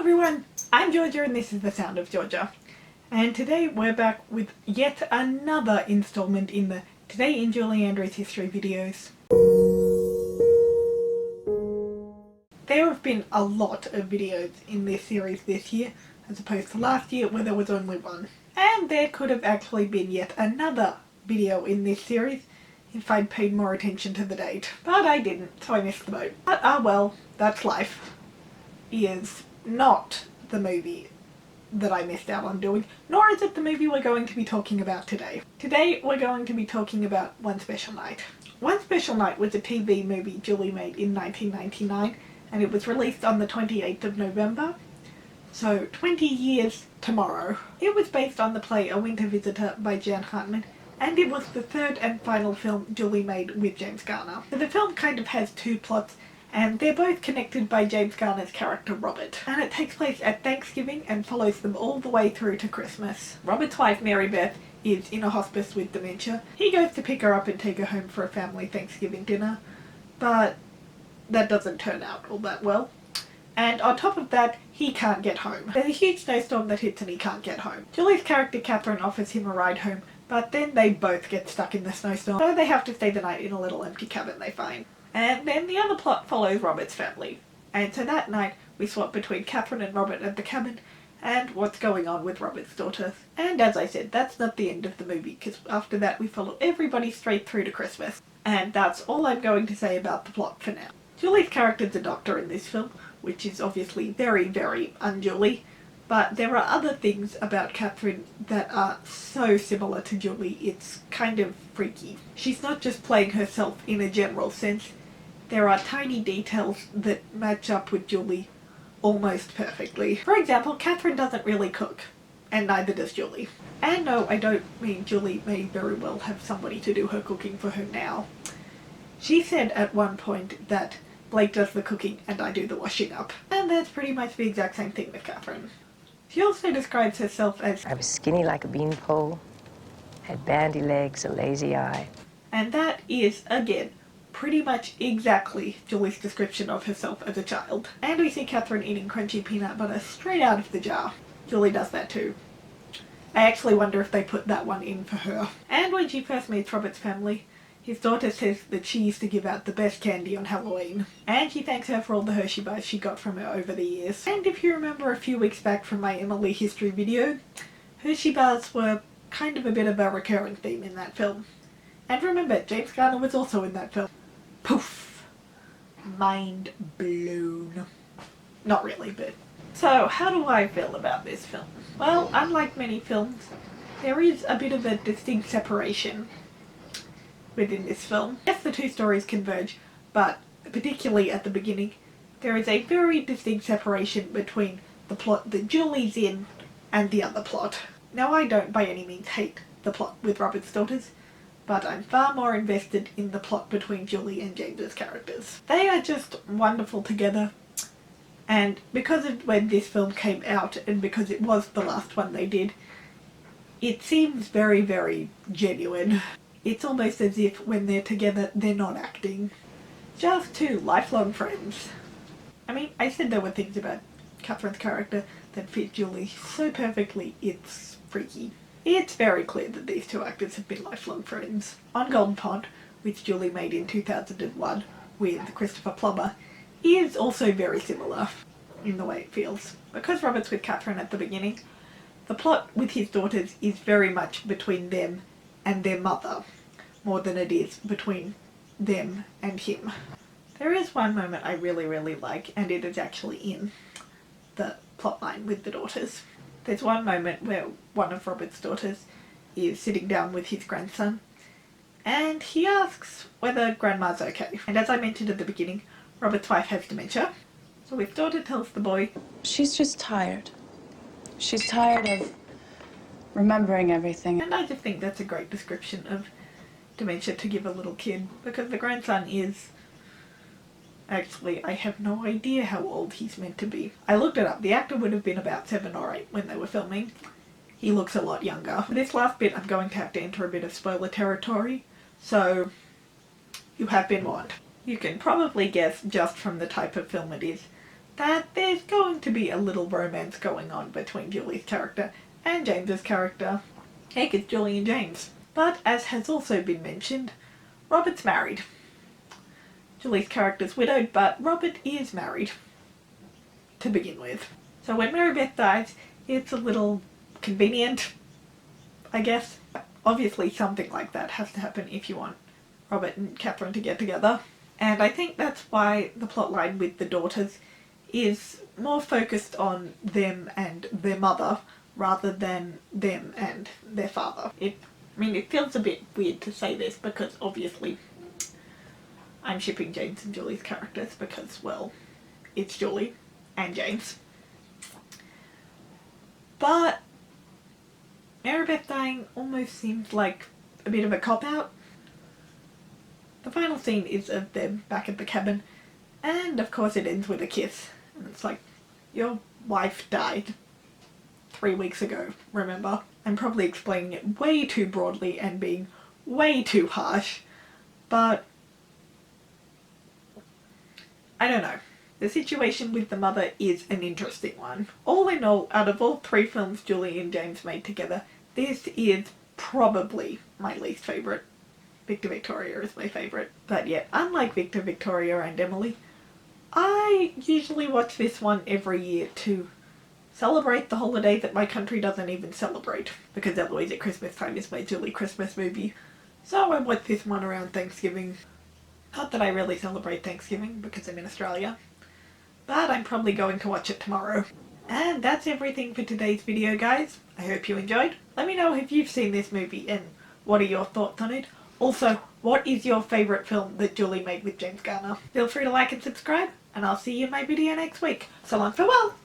everyone, I'm Georgia and this is The Sound of Georgia. And today we're back with yet another installment in the Today in Julie Andrews History videos. There have been a lot of videos in this series this year, as opposed to last year where there was only one. And there could have actually been yet another video in this series if I'd paid more attention to the date. But I didn't, so I missed the boat. But well, that's life. Is not the movie that I missed out on doing, nor is it the movie we're going to be talking about today. Today we're going to be talking about One Special Night. One Special Night was a TV movie Julie made in 1999, and it was released on the 28th of November, so 20 years tomorrow. It was based on the play A Winter Visitor by Jan Hartman, and it was the third and final film Julie made with James Garner. So the film kind of has two plots, and they're both connected by James Garner's character Robert. And it takes place at Thanksgiving and follows them all the way through to Christmas. Robert's wife Mary Beth is in a hospice with dementia. He goes to pick her up and take her home for a family Thanksgiving dinner, but that doesn't turn out all that well. And on top of that, he can't get home. There's a huge snowstorm that hits and he can't get home. Julie's character Catherine offers him a ride home, but then they both get stuck in the snowstorm, so they have to stay the night in a little empty cabin they find. And then the other plot follows Robert's family. And so that night we swap between Catherine and Robert at the cabin and what's going on with Robert's daughters. And as I said, that's not the end of the movie, because after that we follow everybody straight through to Christmas. And that's all I'm going to say about the plot for now. Julie's character's a doctor in this film, which is obviously very, very un-Julie. But there are other things about Catherine that are so similar to Julie, it's kind of freaky. She's not just playing herself in a general sense. There are tiny details that match up with Julie almost perfectly. For example, Catherine doesn't really cook, and neither does Julie. And no, I don't mean Julie may very well have somebody to do her cooking for her now. She said at one point that Blake does the cooking and I do the washing up. And that's pretty much the exact same thing with Catherine. She also describes herself as, I was skinny like a beanpole, had bandy legs, a lazy eye. And that is, again, pretty much exactly Julie's description of herself as a child. And we see Catherine eating crunchy peanut butter straight out of the jar. Julie does that too. I actually wonder if they put that one in for her. And when she first meets Robert's family, his daughter says that she used to give out the best candy on Halloween. And she thanks her for all the Hershey bars she got from her over the years. And if you remember a few weeks back from my Emily history video, Hershey bars were kind of a bit of a recurring theme in that film. And remember, James Garner was also in that film. Poof! Mind blown. Not really, but... So, how do I feel about this film? Well, unlike many films, there is a bit of a distinct separation within this film. Yes, the two stories converge, but particularly at the beginning, there is a very distinct separation between the plot that Julie's in and the other plot. Now, I don't by any means hate the plot with Robert's daughters, but I'm far more invested in the plot between Julie and James's characters. They are just wonderful together, and because of when this film came out and because it was the last one they did, it seems very, very genuine. It's almost as if when they're together, they're not acting. Just two lifelong friends. I mean, I said there were things about Catherine's character that fit Julie so perfectly, it's freaky. It's very clear that these two actors have been lifelong friends. On Golden Pond, which Julie made in 2001 with Christopher Plummer, is also very similar in the way it feels. Because Robert's with Catherine at the beginning, the plot with his daughters is very much between them and their mother, more than it is between them and him. There is one moment I really, really like, and it is actually in the plotline with the daughters. There's one moment where one of Robert's daughters is sitting down with his grandson, and he asks whether grandma's okay. And as I mentioned at the beginning, Robert's wife has dementia, so his daughter tells the boy, she's just tired. She's tired of remembering everything. And I just think that's a great description of dementia to give a little kid, because the grandson is... Actually, I have no idea how old he's meant to be. I looked it up. The actor would have been about 7 or 8 when they were filming. He looks a lot younger. For this last bit, I'm going to have to enter a bit of spoiler territory, so you have been warned. You can probably guess, just from the type of film it is, that there's going to be a little romance going on between Julie's character and James's character. Heck, it's Julie and James. But as has also been mentioned, Robert's married. Julie's character's widowed, but Robert is married to begin with. So when Mary Beth dies, it's a little convenient, I guess. Obviously something like that has to happen if you want Robert and Catherine to get together. And I think that's why the plotline with the daughters is more focused on them and their mother rather than them and their father. It feels a bit weird to say this because obviously I'm shipping James and Julie's characters because, well, it's Julie and James. But Mary Beth dying almost seems like a bit of a cop-out. The final scene is of them back at the cabin, and of course it ends with a kiss. And it's like, your wife died 3 weeks ago, remember? I'm probably explaining it way too broadly and being way too harsh, but I don't know. The situation with the mother is an interesting one. All in all, out of all 3 films Julie and James made together, this is probably my least favourite. Victor Victoria is my favourite. But yet, unlike Victor Victoria and Emily, I usually watch this one every year to celebrate the holiday that my country doesn't even celebrate. Because Eloise at Christmas Time is my Julie Christmas movie. So I watch this one around Thanksgiving. Not that I really celebrate Thanksgiving because I'm in Australia. But I'm probably going to watch it tomorrow. And that's everything for today's video, guys. I hope you enjoyed. Let me know if you've seen this movie and what are your thoughts on it. Also, what is your favourite film that Julie made with James Garner? Feel free to like and subscribe, and I'll see you in my video next week. So long, farewell!